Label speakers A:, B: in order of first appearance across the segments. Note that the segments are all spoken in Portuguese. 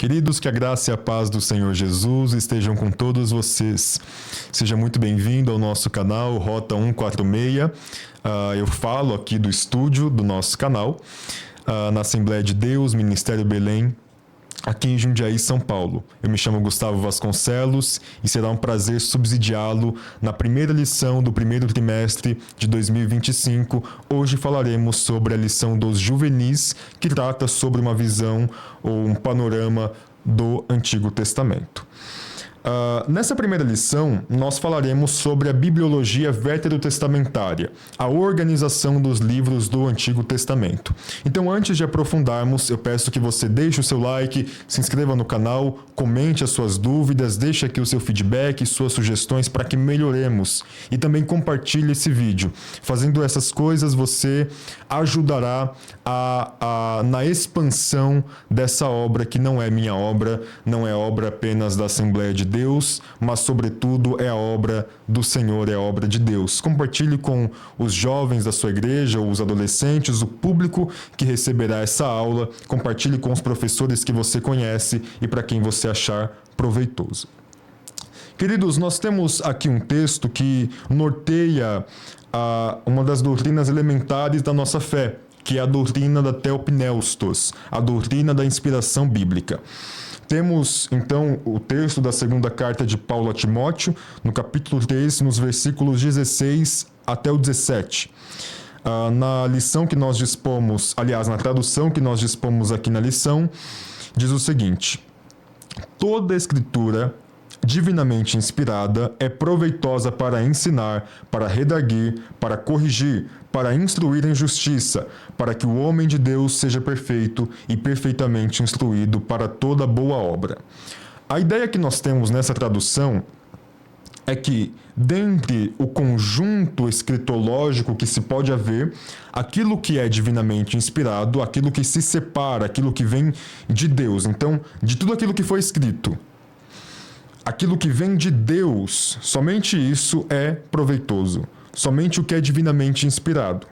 A: Queridos, que a graça e a paz do Senhor Jesus estejam com todos vocês. Seja muito bem-vindo ao nosso canal Rota 146. Eu falo aqui do estúdio do nosso canal, na Assembleia de Deus, Ministério Belém, aqui em Jundiaí, São Paulo. Eu me chamo Gustavo Vasconcelos e será um prazer subsidiá-lo na primeira lição do primeiro trimestre de 2025. Hoje falaremos sobre a lição dos juvenis, que trata sobre uma visão ou um panorama do Antigo Testamento. Nessa primeira lição, nós falaremos sobre a bibliologia veterotestamentária, a organização dos livros do Antigo Testamento. Então, antes de aprofundarmos, eu peço que você deixe o seu like, se inscreva no canal, comente as suas dúvidas, deixe aqui o seu feedback, suas sugestões para que melhoremos. E também compartilhe esse vídeo. Fazendo essas coisas, você ajudará na expansão dessa obra, que não é minha obra, não é obra apenas da Assembleia de Deus, mas sobretudo é a obra do Senhor, é a obra de Deus. Compartilhe com os jovens da sua igreja, os adolescentes, o público que receberá essa aula. Compartilhe com os professores que você conhece e para quem você achar proveitoso. Queridos, nós temos aqui um texto que norteia uma das doutrinas elementares da nossa fé, que é a doutrina da Theopneustos, a doutrina da inspiração bíblica. Temos, então, o texto da segunda carta de Paulo a Timóteo, no capítulo 3, nos versículos 16 até o 17. Na lição que nós dispomos, aliás, na tradução que nós dispomos aqui na lição, diz o seguinte: toda a Escritura divinamente inspirada é proveitosa para ensinar, para redarguir, para corrigir, para instruir em justiça, para que o homem de Deus seja perfeito e perfeitamente instruído para toda boa obra. A ideia que nós temos nessa tradução é que, dentre o conjunto escritológico que se pode haver, aquilo que é divinamente inspirado, aquilo que se separa, aquilo que vem de Deus. Então, de tudo aquilo que foi escrito, aquilo que vem de Deus, somente isso é proveitoso. Somente o que é divinamente inspirado.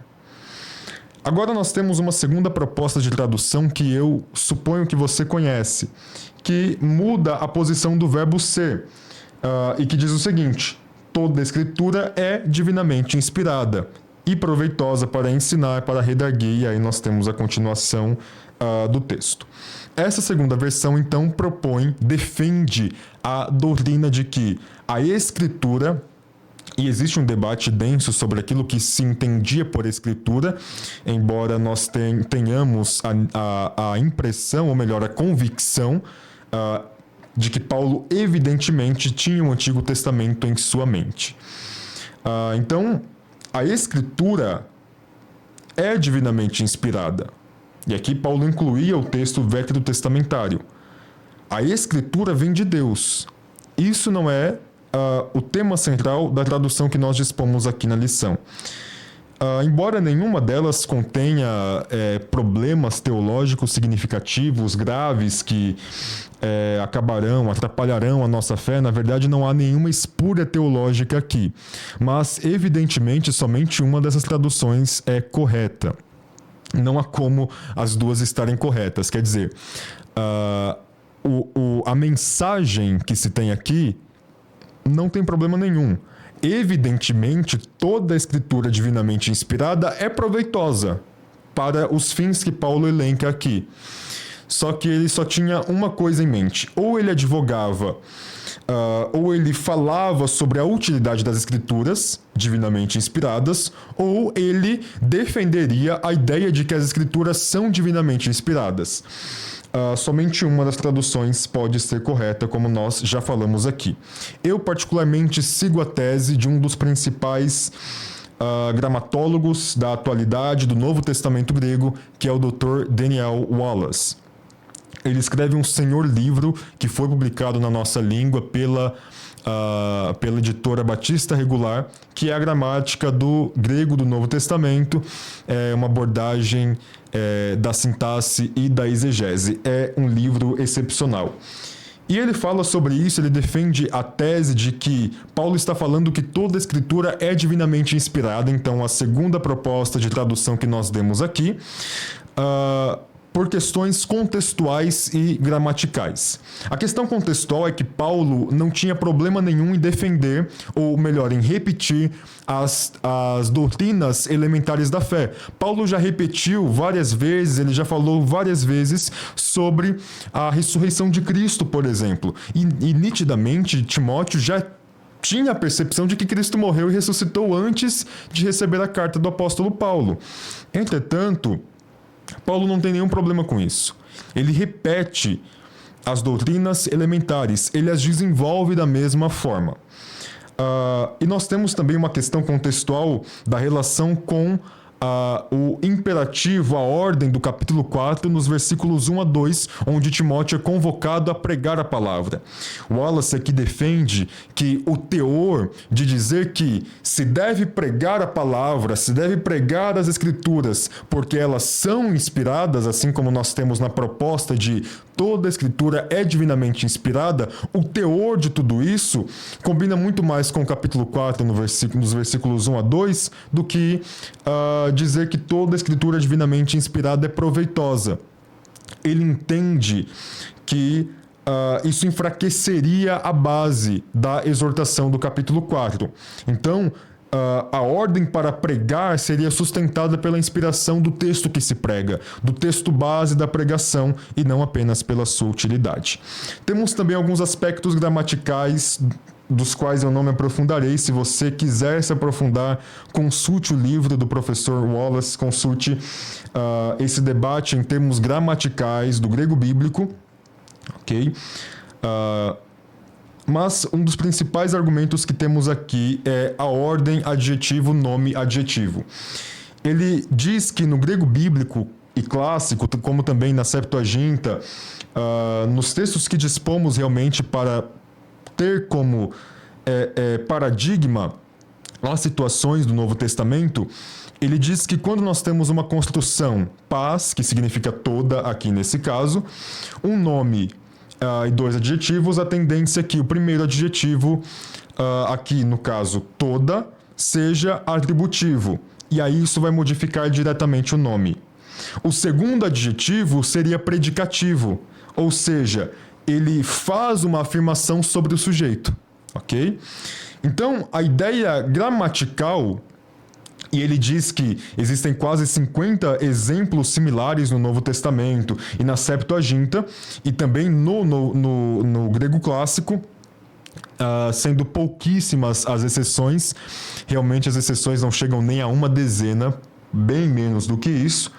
A: Agora nós temos uma segunda proposta de tradução que eu suponho que você conhece, que muda a posição do verbo ser, e que diz o seguinte: toda a Escritura é divinamente inspirada e proveitosa para ensinar, para redarguir, e aí nós temos a continuação do texto. Essa segunda versão, então, defende a doutrina de que a Escritura, e existe um debate denso sobre aquilo que se entendia por Escritura, embora nós tenhamos a impressão, ou melhor, a convicção, de que Paulo evidentemente tinha o Antigo Testamento em sua mente. Então, a Escritura é divinamente inspirada. E aqui Paulo incluía o texto veterotestamentário. A Escritura vem de Deus. Isso não é o tema central da tradução que nós dispomos aqui na lição. Embora nenhuma delas contenha problemas teológicos significativos, graves, que atrapalharão a nossa fé, na verdade não há nenhuma espúria teológica aqui. Mas, evidentemente, somente uma dessas traduções é correta. Não há como as duas estarem corretas. Quer dizer, a mensagem que se tem aqui não tem problema nenhum. Evidentemente, toda a Escritura divinamente inspirada é proveitosa para os fins que Paulo elenca aqui. Só que ele só tinha uma coisa em mente. Ou ele advogava, ou ele falava sobre a utilidade das Escrituras divinamente inspiradas, ou ele defenderia a ideia de que as Escrituras são divinamente inspiradas. Somente uma das traduções pode ser correta, como nós já falamos aqui. Eu, particularmente, sigo a tese de um dos principais gramatólogos da atualidade do Novo Testamento grego, que é o Dr. Daniel Wallace. Ele escreve um senhor livro que foi publicado na nossa língua pela editora Batista Regular, que é a gramática do grego do Novo Testamento, uma abordagem da sintaxe e da exegese. É um livro excepcional. E ele fala sobre isso, ele defende a tese de que Paulo está falando que toda a Escritura é divinamente inspirada. Então, a segunda proposta de tradução que nós demos aqui por questões contextuais e gramaticais. A questão contextual é que Paulo não tinha problema nenhum em defender, ou melhor, em repetir as doutrinas elementares da fé. Paulo já repetiu várias vezes, ele já falou várias vezes sobre a ressurreição de Cristo, por exemplo. E nitidamente, Timóteo já tinha a percepção de que Cristo morreu e ressuscitou antes de receber a carta do apóstolo Paulo. Entretanto, Paulo não tem nenhum problema com isso. Ele repete as doutrinas elementares, ele as desenvolve da mesma forma. E nós temos também uma questão contextual da relação com o imperativo, a ordem do capítulo 4, nos versículos 1 a 2, onde Timóteo é convocado a pregar a palavra. Wallace aqui defende que o teor de dizer que se deve pregar a palavra, se deve pregar as escrituras, porque elas são inspiradas, assim como nós temos na proposta de toda a escritura é divinamente inspirada, o teor de tudo isso combina muito mais com o capítulo 4, nos versículos 1 a 2, do que dizer que toda a escritura divinamente inspirada é proveitosa. Ele entende que isso enfraqueceria a base da exortação do capítulo 4. Então, a ordem para pregar seria sustentada pela inspiração do texto que se prega, do texto base da pregação e não apenas pela sua utilidade. Temos também alguns aspectos gramaticais dos quais eu não me aprofundarei. Se você quiser se aprofundar, consulte o livro do professor Wallace, consulte esse debate em termos gramaticais do grego bíblico, ok? Mas um dos principais argumentos que temos aqui é a ordem adjetivo, nome, adjetivo. Ele diz que no grego bíblico e clássico, como também na Septuaginta, nos textos que dispomos realmente para ter como paradigma as situações do Novo Testamento, ele diz que quando nós temos uma construção paz, que significa toda aqui nesse caso, um nome e dois adjetivos, a tendência é que o primeiro adjetivo, aqui no caso toda, seja atributivo, e aí isso vai modificar diretamente o nome. O segundo adjetivo seria predicativo, ou seja, ele faz uma afirmação sobre o sujeito, ok? Então, a ideia gramatical, e ele diz que existem quase 50 exemplos similares no Novo Testamento e na Septuaginta, e também no grego clássico, sendo pouquíssimas as exceções. Realmente as exceções não chegam nem a uma dezena, bem menos do que isso.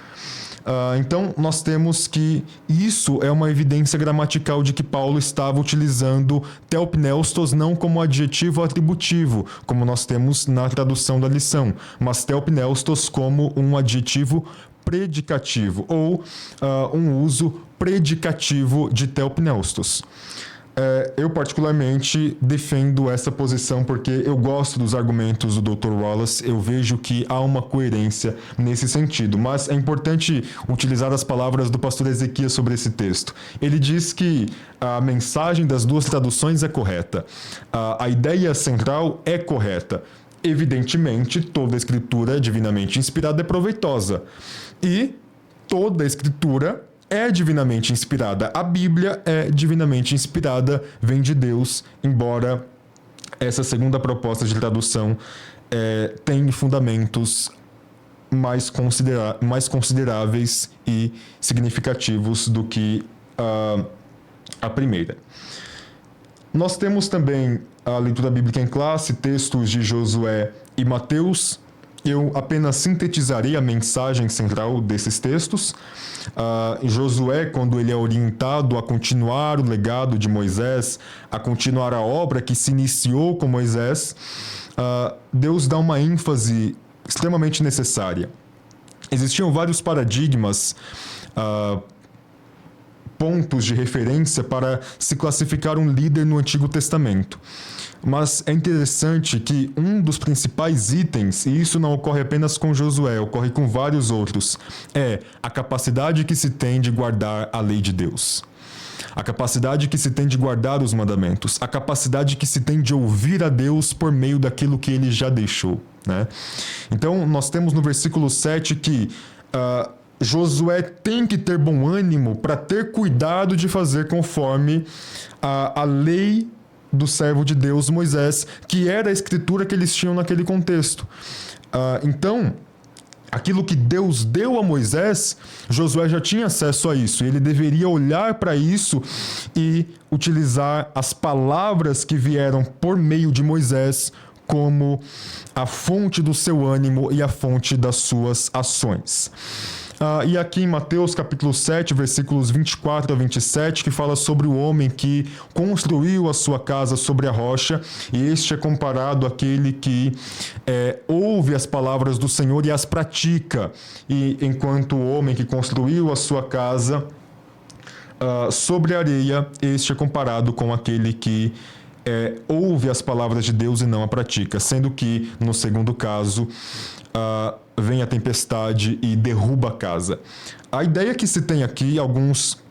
A: Então, nós temos que isso é uma evidência gramatical de que Paulo estava utilizando theopneustos não como adjetivo atributivo, como nós temos na tradução da lição, mas theopneustos como um adjetivo predicativo, ou um uso predicativo de theopneustos. Eu particularmente defendo essa posição porque eu gosto dos argumentos do Dr. Wallace, eu vejo que há uma coerência nesse sentido, mas é importante utilizar as palavras do pastor Ezequias sobre esse texto. Ele diz que a mensagem das duas traduções é correta, a ideia central é correta. Evidentemente, toda a escritura divinamente inspirada é proveitosa, e toda a escritura é divinamente inspirada. A Bíblia é divinamente inspirada, vem de Deus, embora essa segunda proposta de tradução tenha fundamentos mais consideráveis e significativos do que a primeira. Nós temos também a leitura bíblica em classe, textos de Josué e Mateus. Eu apenas sintetizarei a mensagem central desses textos. Josué, quando ele é orientado a continuar o legado de Moisés, a continuar a obra que se iniciou com Moisés, Deus dá uma ênfase extremamente necessária. Existiam vários paradigmas, pontos de referência para se classificar um líder no Antigo Testamento. Mas é interessante que um dos principais itens, e isso não ocorre apenas com Josué, ocorre com vários outros, é a capacidade que se tem de guardar a lei de Deus. A capacidade que se tem de guardar os mandamentos. A capacidade que se tem de ouvir a Deus por meio daquilo que ele já deixou, né? Então, nós temos no versículo 7 que Josué tem que ter bom ânimo para ter cuidado de fazer conforme a lei do servo de Deus, Moisés, que era a escritura que eles tinham naquele contexto. Então, aquilo que Deus deu a Moisés, Josué já tinha acesso a isso. Ele deveria olhar para isso e utilizar as palavras que vieram por meio de Moisés como a fonte do seu ânimo e a fonte das suas ações. E aqui em Mateus capítulo 7, versículos 24 a 27, que fala sobre o homem que construiu a sua casa sobre a rocha, e este é comparado àquele que ouve as palavras do Senhor e as pratica. E enquanto o homem que construiu a sua casa sobre a areia, este é comparado com aquele que ouve as palavras de Deus e não a pratica, sendo que, no segundo caso, vem a tempestade e derruba a casa. A ideia que se tem aqui, alguns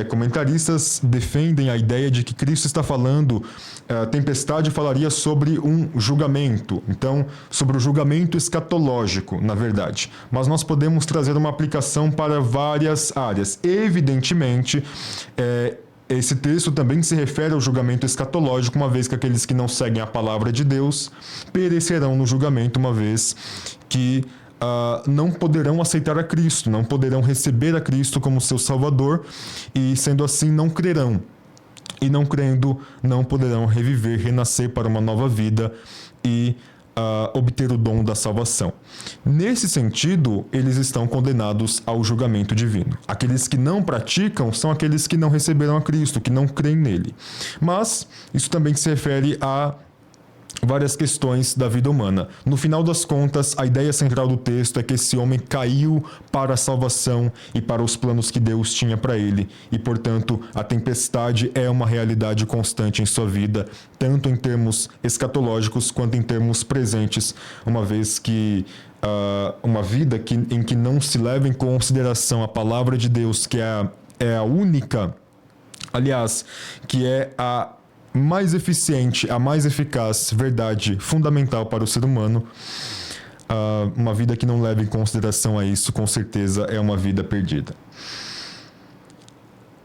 A: comentaristas defendem a ideia de que Cristo está falando, a tempestade falaria sobre um julgamento, então sobre o julgamento escatológico, na verdade. Mas nós podemos trazer uma aplicação para várias áreas. Evidentemente, esse texto também se refere ao julgamento escatológico, uma vez que aqueles que não seguem a palavra de Deus perecerão no julgamento, uma vez que não poderão aceitar a Cristo, não poderão receber a Cristo como seu Salvador, e sendo assim não crerão. E não crendo, não poderão reviver, renascer para uma nova vida e obter o dom da salvação. Nesse sentido, eles estão condenados ao julgamento divino. Aqueles que não praticam são aqueles que não receberam a Cristo, que não creem nele. Mas isso também se refere a várias questões da vida humana. No final das contas, a ideia central do texto é que esse homem caiu para a salvação e para os planos que Deus tinha para ele, e portanto a tempestade é uma realidade constante em sua vida, tanto em termos escatológicos quanto em termos presentes, uma vez que uma vida em que não se leva em consideração a palavra de Deus, que é a única, aliás, que é a mais eficiente, a mais eficaz verdade fundamental para o ser humano. Uma vida que não leva em consideração a isso, com certeza, é uma vida perdida.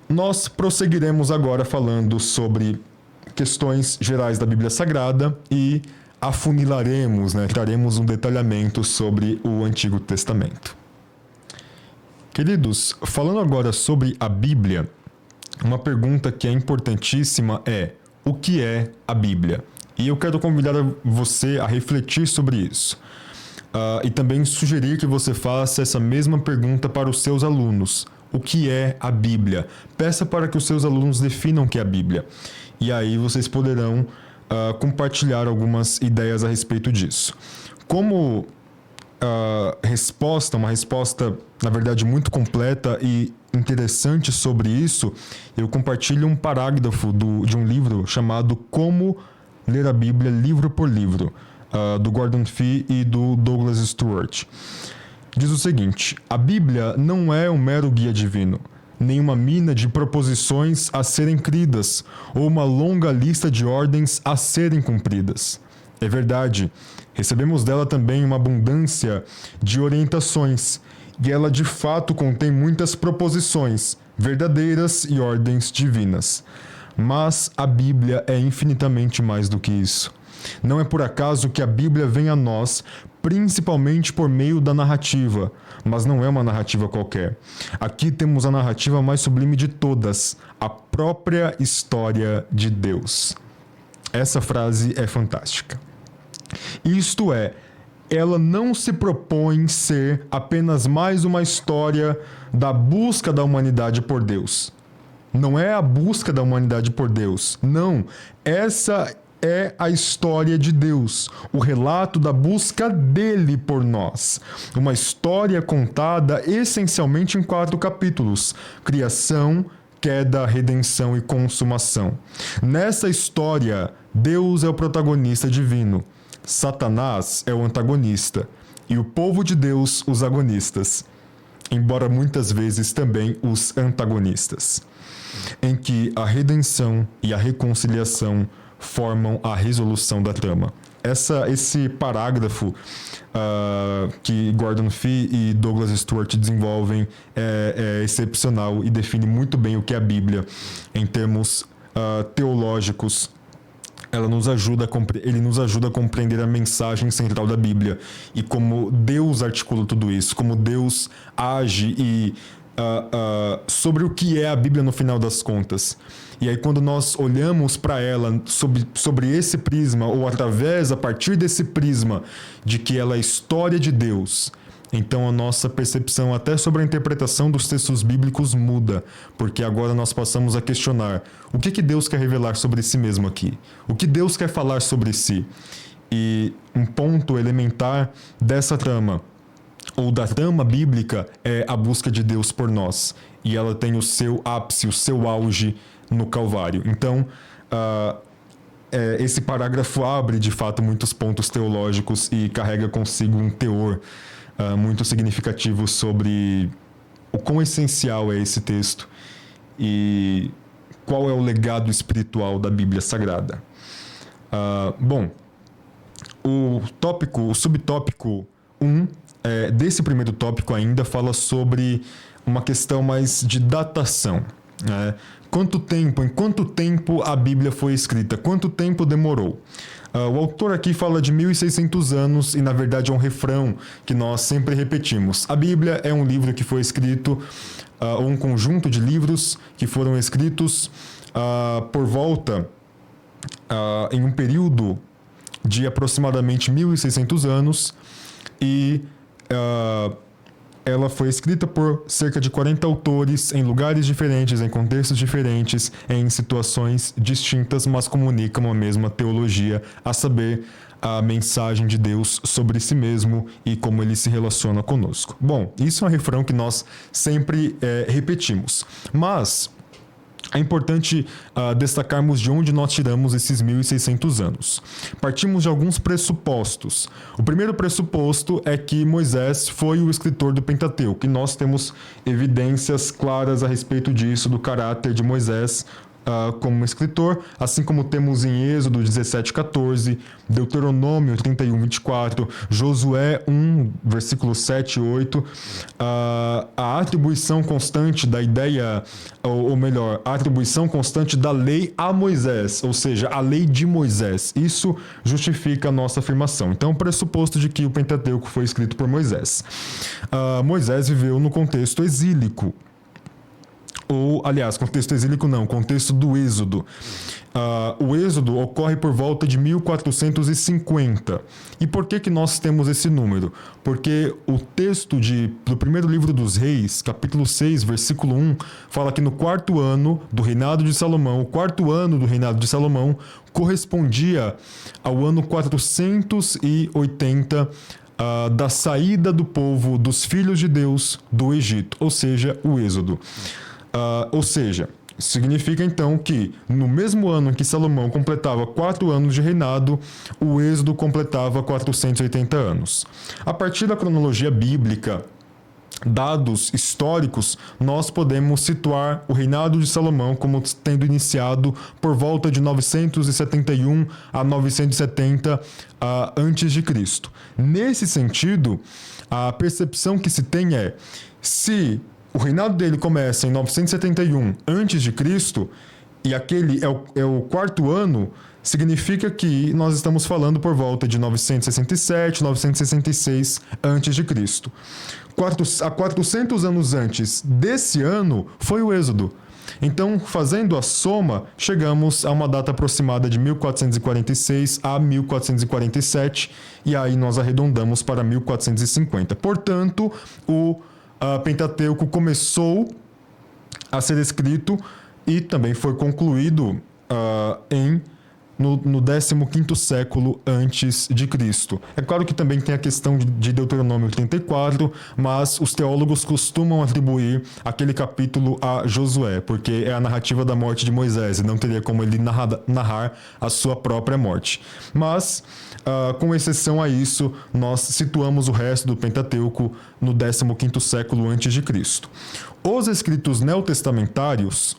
A: Nós prosseguiremos agora falando sobre questões gerais da Bíblia Sagrada e afunilaremos, traremos um detalhamento sobre o Antigo Testamento. Queridos, falando agora sobre a Bíblia, uma pergunta que é importantíssima é: o que é a Bíblia? E eu quero convidar você a refletir sobre isso. E também sugerir que você faça essa mesma pergunta para os seus alunos. O que é a Bíblia? Peça para que os seus alunos definam o que é a Bíblia. E aí vocês poderão compartilhar algumas ideias a respeito disso. Como uma resposta, na verdade, muito completa e interessante sobre isso, eu compartilho um parágrafo de um livro chamado Como Ler a Bíblia Livro por Livro, do Gordon Fee e do Douglas Stuart. Diz o seguinte: a Bíblia não é um mero guia divino, nem uma mina de proposições a serem cridas, ou uma longa lista de ordens a serem cumpridas. É verdade, recebemos dela também uma abundância de orientações, e ela de fato contém muitas proposições verdadeiras e ordens divinas. Mas a Bíblia é infinitamente mais do que isso. Não é por acaso que a Bíblia vem a nós principalmente por meio da narrativa, mas não é uma narrativa qualquer. Aqui temos a narrativa mais sublime de todas, a própria história de Deus. Essa frase é fantástica. Isto é, ela não se propõe ser apenas mais uma história da busca da humanidade por Deus. Não é a busca da humanidade por Deus. Não. Essa é a história de Deus, o relato da busca dele por nós. Uma história contada essencialmente em 4 capítulos: criação, queda, redenção e consumação. Nessa história, Deus é o protagonista divino. Satanás é o antagonista e o povo de Deus os agonistas, embora muitas vezes também os antagonistas, em que a redenção e a reconciliação formam a resolução da trama. esse parágrafo que Gordon Fee e Douglas Stuart desenvolvem é excepcional e define muito bem o que é a Bíblia em termos teológicos. Ele nos ajuda a compreender a mensagem central da Bíblia e como Deus articula tudo isso, como Deus age e sobre o que é a Bíblia no final das contas. E aí quando nós olhamos para ela sobre esse prisma, ou a partir desse prisma de que ela é a história de Deus, então a nossa percepção até sobre a interpretação dos textos bíblicos muda, porque agora nós passamos a questionar o que Deus quer revelar sobre si mesmo aqui, o que Deus quer falar sobre si. E um ponto elementar dessa trama, ou da trama bíblica, é a busca de Deus por nós. E ela tem o seu ápice, o seu auge no Calvário. Então, esse parágrafo abre, de fato, muitos pontos teológicos e carrega consigo um teor muito significativo sobre o quão essencial é esse texto e qual é o legado espiritual da Bíblia Sagrada. Bom, o subtópico 1 desse primeiro tópico ainda fala sobre uma questão mais de datação. Em quanto tempo a Bíblia foi escrita? Quanto tempo demorou? O autor aqui fala de 1.600 anos e, na verdade, é um refrão que nós sempre repetimos. A Bíblia é um livro que foi escrito, ou um conjunto de livros que foram escritos por volta, em um período de aproximadamente 1.600 anos e ela foi escrita por cerca de 40 autores em lugares diferentes, em contextos diferentes, em situações distintas, mas comunicam a mesma teologia, a saber, a mensagem de Deus sobre si mesmo e como ele se relaciona conosco. Bom, isso é um refrão que nós sempre repetimos, mas é importante destacarmos de onde nós tiramos esses 1.600 anos. Partimos de alguns pressupostos. O primeiro pressuposto é que Moisés foi o escritor do Pentateuco, e nós temos evidências claras a respeito disso, do caráter de Moisés como escritor, assim como temos em Êxodo 17:14, Deuteronômio 31:24, Josué 1, versículos 7 e 8, a atribuição constante da ideia, ou melhor, a atribuição constante da lei a Moisés, ou seja, a lei de Moisés. Isso justifica a nossa afirmação. Então, o pressuposto de que o Pentateuco foi escrito por Moisés. Moisés viveu no contexto exílico. Ou, aliás, contexto exílico não, contexto do Êxodo. O Êxodo ocorre por volta de 1450. E por que nós temos esse número? Porque o texto do primeiro livro dos Reis, capítulo 6, versículo 1, fala que no quarto ano do reinado de Salomão, o quarto ano do reinado de Salomão correspondia ao ano 480 da saída do povo, dos filhos de Deus, do Egito, ou seja, o Êxodo. Ou seja, significa então que no mesmo ano em que Salomão completava 4 anos de reinado, o Êxodo completava 480 anos. A partir da cronologia bíblica, dados históricos, nós podemos situar o reinado de Salomão como tendo iniciado por volta de 971 a 970 a.C. Nesse sentido, a percepção que se tem é, se o reinado dele começa em 971 a.C. e aquele é o quarto ano, significa que nós estamos falando por volta de 967, 966 a.C. Há 400 anos antes desse ano foi o Êxodo. Então, fazendo a soma, chegamos a uma data aproximada de 1446 a 1447, e aí nós arredondamos para 1450. Portanto, o Pentateuco começou a ser escrito e também foi concluído no 15º século antes de Cristo. É claro que também tem a questão de Deuteronômio 34, mas os teólogos costumam atribuir aquele capítulo a Josué, porque é a narrativa da morte de Moisés e não teria como ele narrar a sua própria morte. Mas, com exceção a isso, nós situamos o resto do Pentateuco no 15º século antes de Cristo. Os escritos neotestamentários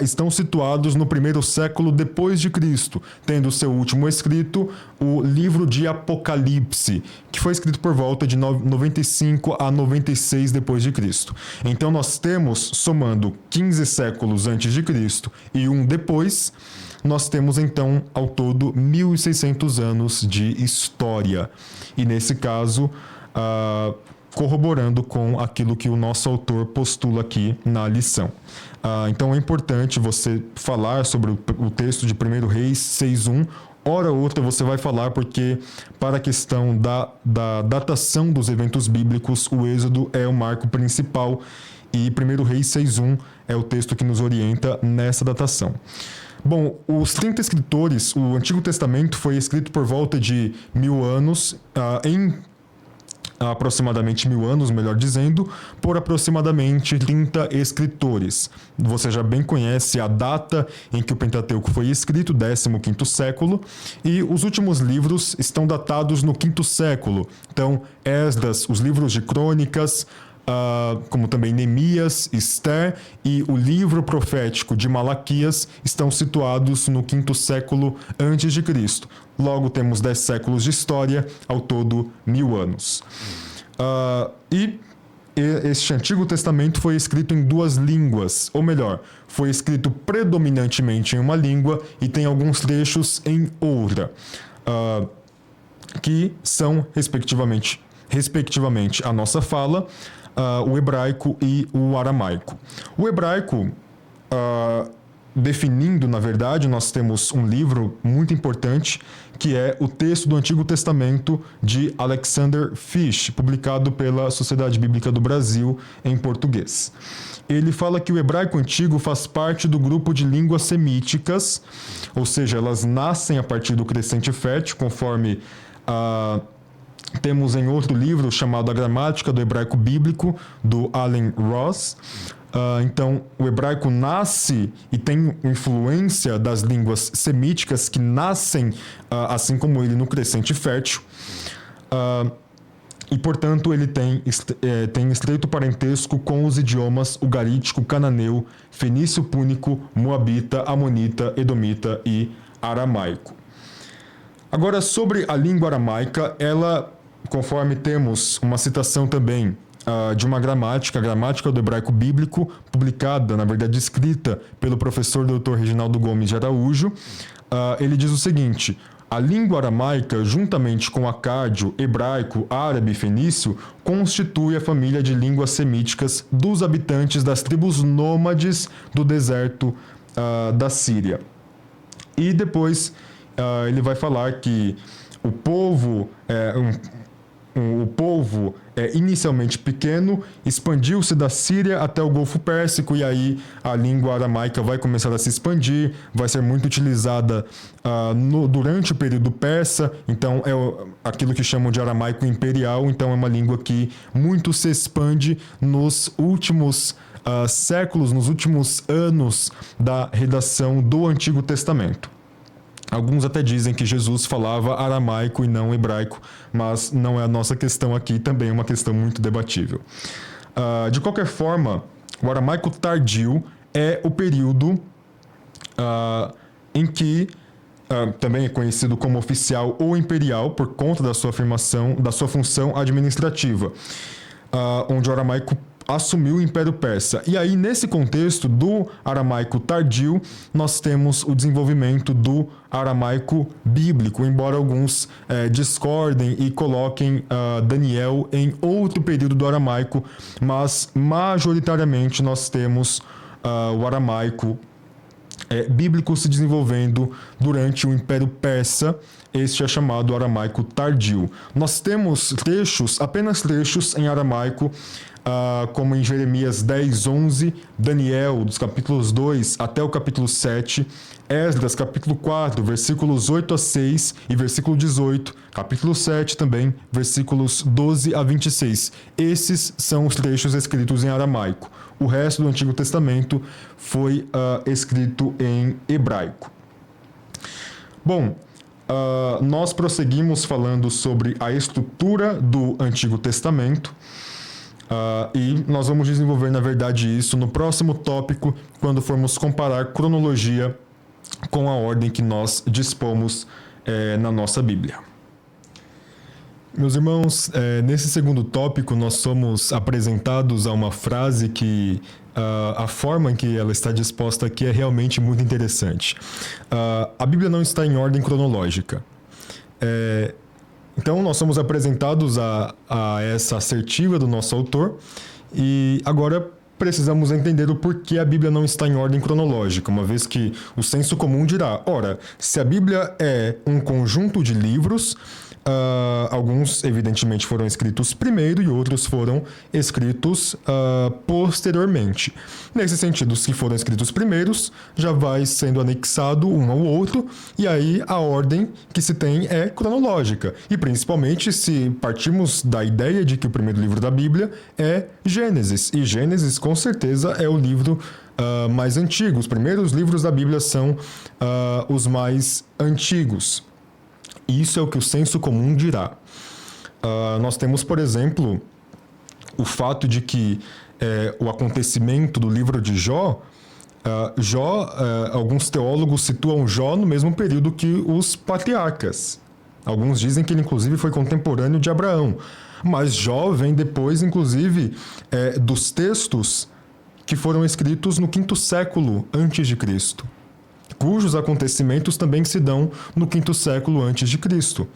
A: estão situados no primeiro século depois de Cristo, tendo seu último escrito o livro de Apocalipse, que foi escrito por volta de 95 a 96 depois de Cristo. Então nós temos, somando 15 séculos antes de Cristo e um depois, nós temos então ao todo 1.600 anos de história. E nesse caso, corroborando com aquilo que o nosso autor postula aqui na lição. Então é importante você falar sobre o texto de 1 Reis 6.1. Hora ou outra você vai falar, porque para a questão da datação dos eventos bíblicos, o Êxodo é o marco principal e 1 Reis 6.1 é o texto que nos orienta nessa datação. Bom, os 30 escritores, o Antigo Testamento foi escrito por volta de 1.000 anos, em aproximadamente 1.000 anos, melhor dizendo, por aproximadamente 30 escritores. Você já bem conhece a data em que o Pentateuco foi escrito, 15º século, e os últimos livros estão datados no 5º século. Então, Esdras, os livros de crônicas, como também Neemias, Esther e o livro profético de Malaquias estão situados no 5º século antes de Cristo. Logo temos 10 séculos de história, ao todo 1.000 anos. E este Antigo Testamento foi escrito em duas línguas, ou melhor, foi escrito predominantemente em uma língua e tem alguns trechos em outra, que são respectivamente a nossa fala, o hebraico e o aramaico. O hebraico, definindo, na verdade, nós temos um livro muito importante, que é o texto do Antigo Testamento de Alexander Fish, publicado pela Sociedade Bíblica do Brasil em português. Ele fala que o hebraico antigo faz parte do grupo de línguas semíticas, ou seja, elas nascem a partir do crescente fértil, conforme temos em outro livro chamado A Gramática do Hebraico Bíblico, do Allen Ross. Então, o hebraico nasce e tem influência das línguas semíticas que nascem, assim como ele, no crescente fértil. E, portanto, ele tem estreito parentesco com os idiomas ugarítico, cananeu, fenício púnico, moabita, amonita, edomita e aramaico. Agora, sobre a língua aramaica, ela, conforme temos uma citação também de uma gramática, a Gramática do Hebraico Bíblico, publicada, na verdade escrita, pelo professor Dr. Reginaldo Gomes de Araújo, ele diz o seguinte: a língua aramaica, juntamente com acádio, hebraico, árabe e fenício, constitui a família de línguas semíticas dos habitantes das tribos nômades do deserto da Síria. E depois ele vai falar que o povo inicialmente pequeno, expandiu-se da Síria até o Golfo Pérsico, e aí a língua aramaica vai começar a se expandir, vai ser muito utilizada durante o período persa, então é aquilo que chamam de aramaico imperial, então é uma língua que muito se expande nos últimos séculos, nos últimos anos da redação do Antigo Testamento. Alguns até dizem que Jesus falava aramaico e não hebraico, mas não é a nossa questão aqui, também é uma questão muito debatível. De qualquer forma, o aramaico tardio é o período em que também é conhecido como oficial ou imperial por conta da sua função administrativa, onde o aramaico assumiu o Império Persa. E aí, nesse contexto do aramaico tardio, nós temos o desenvolvimento do aramaico bíblico, embora alguns discordem e coloquem Daniel em outro período do aramaico, mas majoritariamente nós temos o aramaico bíblico se desenvolvendo durante o Império Persa. Este é chamado aramaico tardio. Nós temos apenas trechos em aramaico, como em Jeremias 10:11, Daniel, dos capítulos 2 até o capítulo 7, Esdras, capítulo 4, versículos 8 a 6 e versículo 18, capítulo 7 também, versículos 12 a 26. Esses são os trechos escritos em aramaico. O resto do Antigo Testamento foi escrito em hebraico. Bom, nós prosseguimos falando sobre a estrutura do Antigo Testamento. E nós vamos desenvolver, na verdade, isso no próximo tópico, quando formos comparar cronologia com a ordem que nós dispomos na nossa Bíblia. Meus irmãos, nesse segundo tópico, nós somos apresentados a uma frase que a forma em que ela está disposta aqui é realmente muito interessante. A Bíblia não está em ordem cronológica. Então, nós somos apresentados a essa assertiva do nosso autor e agora precisamos entender o porquê a Bíblia não está em ordem cronológica, uma vez que o senso comum dirá, ora, se a Bíblia é um conjunto de livros, alguns evidentemente foram escritos primeiro e outros foram escritos posteriormente. Nesse sentido, os que foram escritos primeiros já vai sendo anexado um ao outro e aí a ordem que se tem é cronológica. E principalmente se partimos da ideia de que o primeiro livro da Bíblia é Gênesis. E Gênesis com certeza é o livro mais antigo. Os primeiros livros da Bíblia são os mais antigos. Isso é o que o senso comum dirá. Nós temos, por exemplo, o fato de que o acontecimento do livro de Jó, alguns teólogos situam Jó no mesmo período que os patriarcas. Alguns dizem que ele, inclusive, foi contemporâneo de Abraão. Mas Jó vem depois, inclusive, dos textos que foram escritos no 5º século antes de Cristo, cujos acontecimentos também se dão no 5º século antes de Cristo.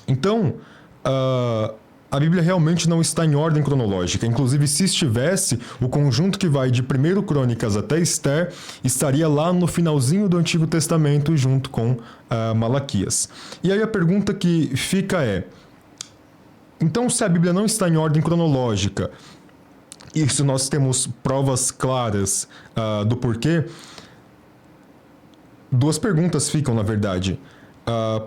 A: Então, a Bíblia realmente não está em ordem cronológica. Inclusive, se estivesse, o conjunto que vai de 1 Crônicas até Esther estaria lá no finalzinho do Antigo Testamento, junto com Malaquias. E aí a pergunta que fica é, então se a Bíblia não está em ordem cronológica, e se nós temos provas claras do porquê, duas perguntas ficam, na verdade.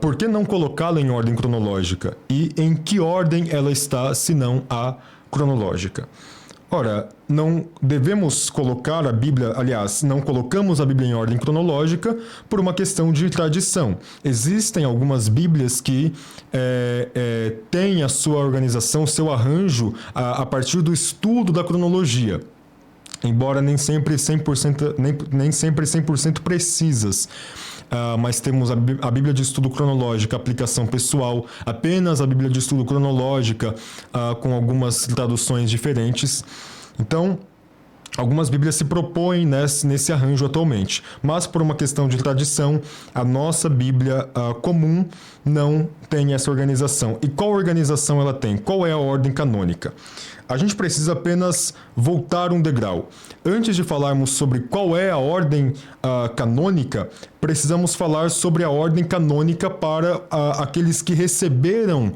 A: Por que não colocá-la em ordem cronológica? E em que ordem ela está, se não a cronológica? Ora, não devemos colocar a Bíblia, aliás, não colocamos a Bíblia em ordem cronológica por uma questão de tradição. Existem algumas Bíblias que têm a sua organização, seu arranjo a partir do estudo da cronologia, embora nem sempre 100% precisas. Mas temos a Bíblia de Estudo Cronológica, aplicação pessoal, apenas a Bíblia de Estudo Cronológica, com algumas traduções diferentes. Então, algumas Bíblias se propõem nesse arranjo atualmente, mas por uma questão de tradição, a nossa Bíblia comum não tem essa organização. E qual organização ela tem? Qual é a ordem canônica? A gente precisa apenas voltar um degrau. Antes de falarmos sobre qual é a ordem canônica, precisamos falar sobre a ordem canônica para aqueles que receberam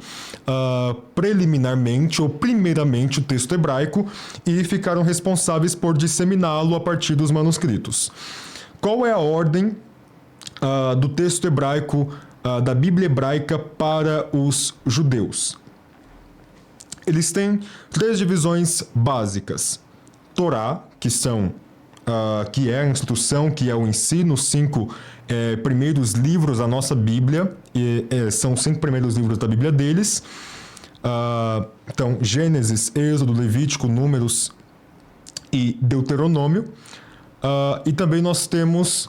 A: preliminarmente ou primeiramente o texto hebraico e ficaram responsáveis por disseminá-lo a partir dos manuscritos. Qual é a ordem do texto hebraico, da Bíblia hebraica para os judeus? Eles têm 3 divisões básicas. Torá, que é a instrução, que é o ensino, 5 primeiros livros da nossa Bíblia, são os 5 primeiros livros da Bíblia deles. Então, Gênesis, Êxodo, Levítico, Números e Deuteronômio. E também nós temos,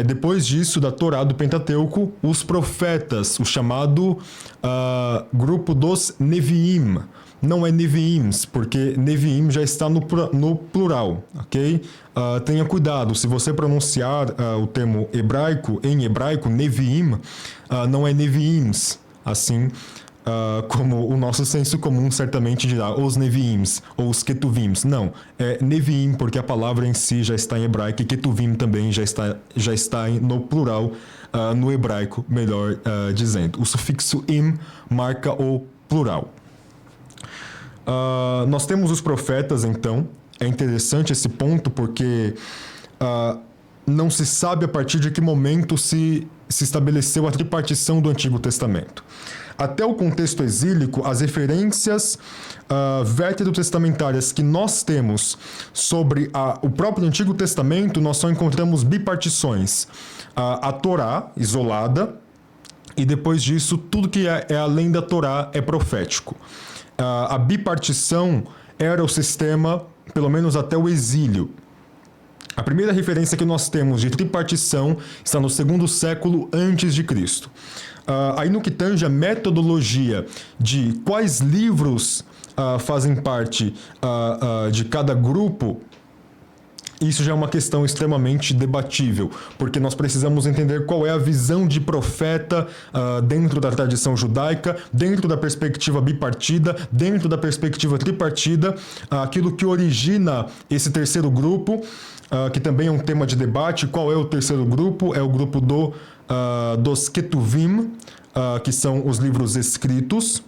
A: depois disso, da Torá, do Pentateuco, os profetas, o chamado grupo dos Neviim. Não é Neviims, porque Neviim já está no plural, ok? Tenha cuidado, se você pronunciar o termo hebraico, em hebraico, Neviim, não é Neviims, assim como o nosso senso comum certamente dirá, os Neviims, ou os Ketuvims. Não, é Neviim, porque a palavra em si já está em hebraico, e Ketuvim também já está no plural, no hebraico, melhor dizendo. O sufixo im marca o plural. Nós temos os profetas, então. É interessante esse ponto porque não se sabe a partir de que momento se estabeleceu a tripartição do Antigo Testamento. Até o contexto exílico, as referências veterotestamentárias que nós temos sobre o próprio Antigo Testamento, nós só encontramos bipartições. A Torá, isolada, e depois disso, tudo que é além da Torá é profético. a bipartição era o sistema, pelo menos até o exílio. A primeira referência que nós temos de tripartição está no 2º século antes de Cristo. Aí no que tange a metodologia de quais livros fazem parte de cada grupo, isso já é uma questão extremamente debatível, porque nós precisamos entender qual é a visão de profeta dentro da tradição judaica, dentro da perspectiva bipartida, dentro da perspectiva tripartida, aquilo que origina esse terceiro grupo, que também é um tema de debate. Qual é o terceiro grupo? É o grupo dos Ketuvim, que são os livros escritos,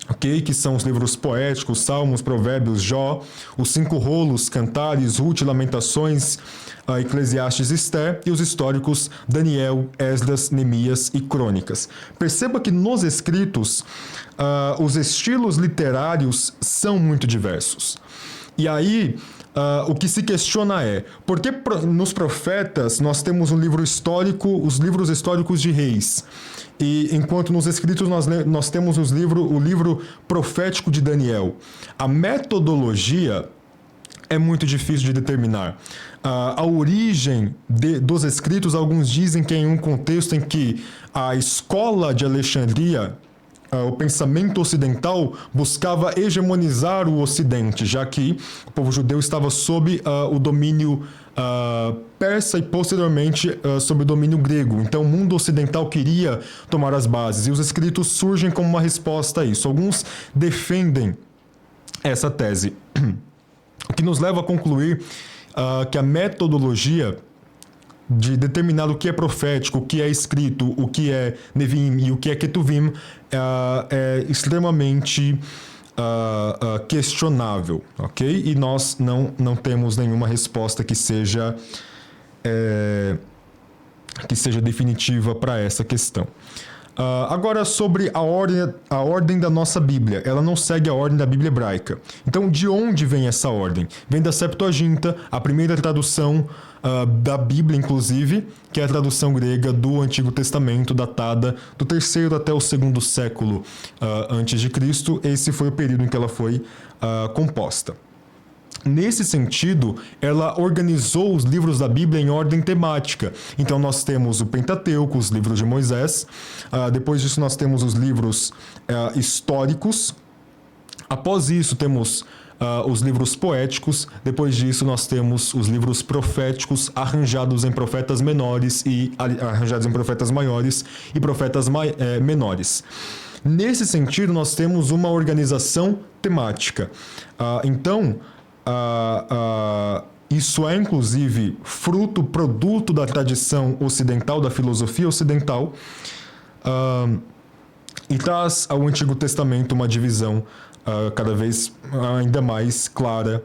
A: okay? Que são os livros poéticos, Salmos, Provérbios, Jó, os 5 rolos, Cantares, Ruth, Lamentações, Eclesiastes, Esther, e os históricos Daniel, Esdras, Neemias e Crônicas. Perceba que nos escritos os estilos literários são muito diversos. E aí o que se questiona é, por que nos profetas nós temos um livro histórico, os livros históricos de reis, e enquanto nos escritos nós temos o livro profético de Daniel? A metodologia é muito difícil de determinar. A origem dos escritos, alguns dizem que é em um contexto em que a escola de Alexandria, o pensamento ocidental, buscava hegemonizar o Ocidente, já que o povo judeu estava sob o domínio persa e posteriormente sob o domínio grego. Então o mundo ocidental queria tomar as bases, e os escritos surgem como uma resposta a isso. Alguns defendem essa tese, o que nos leva a concluir que a metodologia de determinar o que é profético, o que é escrito, o que é Nevim e o que é Ketuvim é extremamente questionável, ok? E nós não temos nenhuma resposta que seja definitiva para essa questão. Agora, sobre a ordem da nossa Bíblia. Ela não segue a ordem da Bíblia hebraica. Então, de onde vem essa ordem? Vem da Septuaginta, a primeira tradução da Bíblia, inclusive, que é a tradução grega do Antigo Testamento, datada do 3º até o 2º século antes de Cristo. Esse foi o período em que ela foi composta. Nesse sentido, ela organizou os livros da Bíblia em ordem temática. Então, nós temos o Pentateuco, os livros de Moisés. Depois disso, nós temos os livros históricos. Após isso, temos os livros poéticos. Depois disso, nós temos os livros proféticos, arranjados em profetas menores e arranjados em profetas maiores e profetas menores. Nesse sentido, nós temos uma organização temática. Então, isso é, inclusive, produto da tradição ocidental, da filosofia ocidental, e traz ao Antigo Testamento uma divisão cada vez ainda mais clara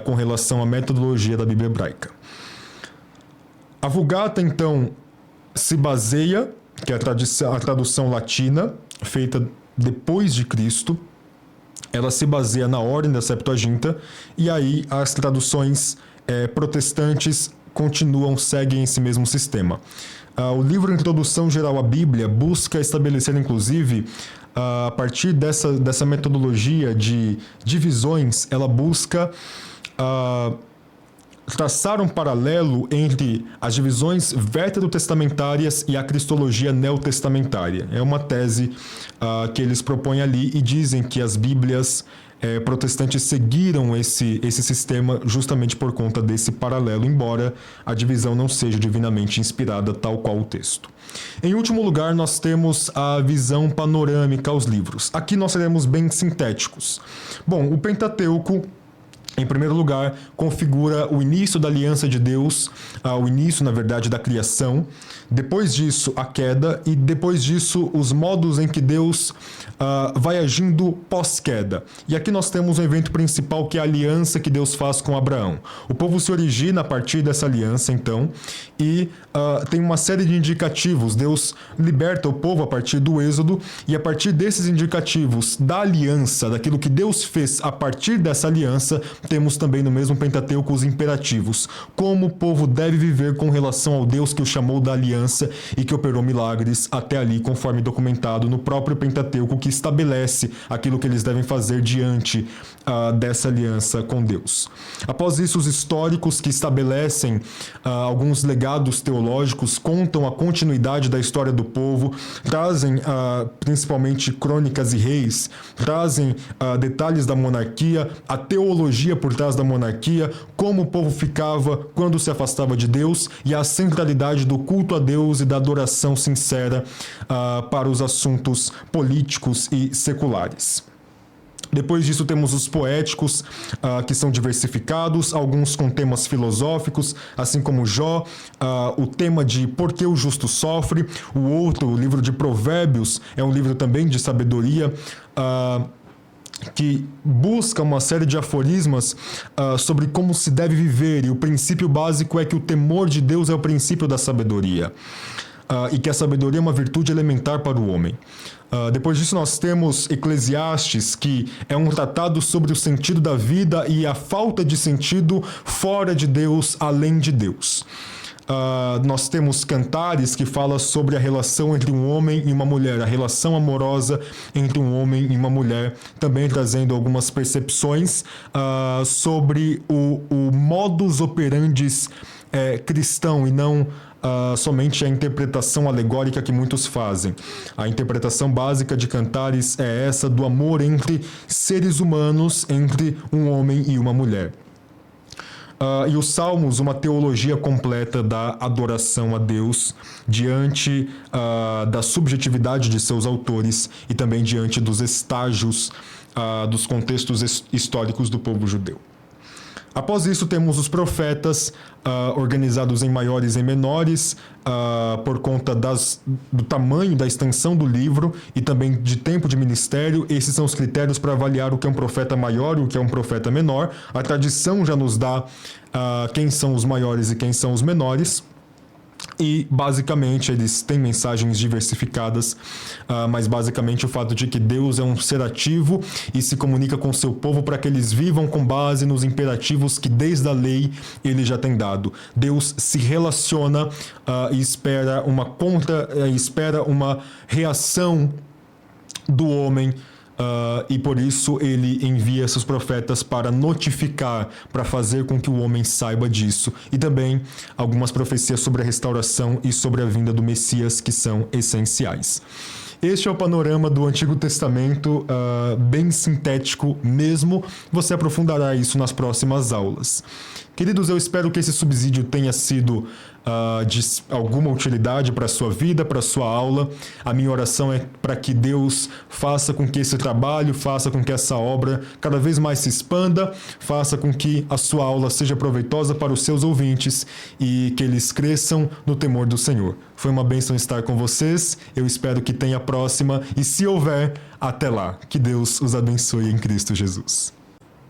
A: com relação à metodologia da Bíblia hebraica. A Vulgata, então, se baseia, que é a tradução latina, feita depois de Cristo. Ela se baseia na ordem da Septuaginta, e aí as traduções protestantes seguem esse mesmo sistema. O livro Introdução Geral à Bíblia busca estabelecer, inclusive, a partir dessa metodologia de divisões, ela busca traçar um paralelo entre as divisões veterotestamentárias e a cristologia neotestamentária. É uma tese que eles propõem ali, e dizem que as Bíblias protestantes seguiram esse sistema justamente por conta desse paralelo, embora a divisão não seja divinamente inspirada, tal qual o texto. Em último lugar, nós temos a visão panorâmica aos livros. Aqui nós seremos bem sintéticos. Bom, o Pentateuco, em primeiro lugar, configura o início da aliança de Deus, o início, na verdade, da criação. Depois disso, a queda, e depois disso, os modos em que Deus vai agindo pós-queda. E aqui nós temos o evento principal, que é a aliança que Deus faz com Abraão. O povo se origina a partir dessa aliança, então, e tem uma série de indicativos. Deus liberta o povo a partir do Êxodo, e a partir desses indicativos da aliança, daquilo que Deus fez a partir dessa aliança, temos também no mesmo Pentateuco os imperativos. Como o povo deve viver com relação ao Deus que o chamou da aliança e que operou milagres até ali, conforme documentado no próprio Pentateuco, que estabelece aquilo que eles devem fazer diante dessa aliança com Deus. Após isso, os históricos que estabelecem alguns legados teológicos contam a continuidade da história do povo, trazem principalmente crônicas e reis, trazem detalhes da monarquia, a teologia por trás da monarquia, como o povo ficava quando se afastava de Deus e a centralidade do culto a Deus e da adoração sincera para os assuntos políticos e seculares. Depois disso temos os poéticos, que são diversificados, alguns com temas filosóficos, assim como Jó, o tema de por que o justo sofre. O outro, o livro de Provérbios, é um livro também de sabedoria, que busca uma série de aforismas sobre como se deve viver, e o princípio básico é que o temor de Deus é o princípio da sabedoria, e que a sabedoria é uma virtude elementar para o homem. Depois disso nós temos Eclesiastes, que é um tratado sobre o sentido da vida e a falta de sentido fora de Deus, além de Deus. Nós temos Cantares, que fala sobre a relação entre um homem e uma mulher, a relação amorosa entre um homem e uma mulher, também trazendo algumas percepções sobre o modus operandi cristão e não somente a interpretação alegórica que muitos fazem. A interpretação básica de Cantares é essa do amor entre seres humanos, entre um homem e uma mulher. E os Salmos, uma teologia completa da adoração a Deus diante da subjetividade de seus autores e também diante dos estágios dos contextos históricos do povo judeu. Após isso, temos os profetas, organizados em maiores e menores, por conta do tamanho, da extensão do livro e também de tempo de ministério. Esses são os critérios para avaliar o que é um profeta maior e o que é um profeta menor. A tradição já nos dá quem são os maiores e quem são os menores. E, basicamente, eles têm mensagens diversificadas, mas, basicamente, o fato de que Deus é um ser ativo e se comunica com o seu povo para que eles vivam com base nos imperativos que, desde a lei, ele já tem dado. Deus se relaciona e espera uma reação do homem, e por isso ele envia seus profetas para notificar, para fazer com que o homem saiba disso. E também algumas profecias sobre a restauração e sobre a vinda do Messias, que são essenciais. Este é o panorama do Antigo Testamento, bem sintético mesmo. Você aprofundará isso nas próximas aulas. Queridos, eu espero que esse subsídio tenha sido de alguma utilidade para a sua vida, para a sua aula. A minha oração é para que Deus faça com que esse trabalho, faça com que essa obra cada vez mais se expanda, faça com que a sua aula seja proveitosa para os seus ouvintes e que eles cresçam no temor do Senhor. Foi uma bênção estar com vocês, eu espero que tenha a próxima e, se houver, até lá. Que Deus os abençoe em Cristo Jesus.